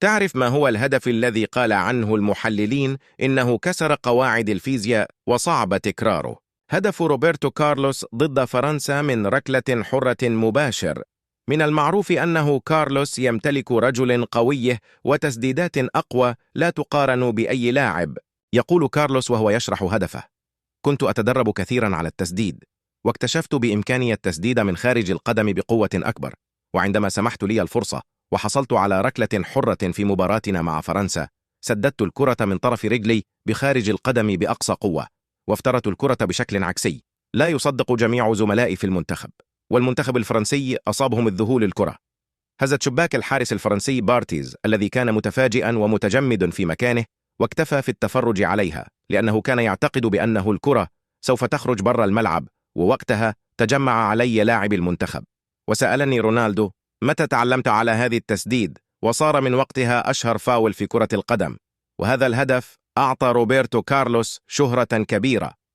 تعرف ما هو الهدف الذي قال عنه المحللين إنه كسر قواعد الفيزياء وصعب تكراره؟ هدف روبرتو كارلوس ضد فرنسا من ركلة حرة مباشر. من المعروف أنه كارلوس يمتلك رجل قوي وتسديدات أقوى لا تقارن بأي لاعب. يقول كارلوس وهو يشرح هدفه: كنت أتدرب كثيرا على التسديد، واكتشفت بإمكاني التسديد من خارج القدم بقوة أكبر، وعندما سمحت لي الفرصة وحصلت على ركلة حرة في مباراتنا مع فرنسا، سددت الكرة من طرف رجلي بخارج القدم بأقصى قوة، وافترت الكرة بشكل عكسي لا يصدق جميع زملائي في المنتخب، والمنتخب الفرنسي أصابهم الذهول الكرة. هزت شباك الحارس الفرنسي بارتيز الذي كان متفاجئا ومتجمد في مكانه، واكتفى في التفرج عليها لأنه كان يعتقد بأنه الكرة سوف تخرج برا الملعب. ووقتها تجمع علي لاعب المنتخب وسألني رونالدو: متى تعلمت على هذه التسديد؟ وصار من وقتها أشهر فاول في كرة القدم. وهذا الهدف أعطى روبرتو كارلوس شهرة كبيرة،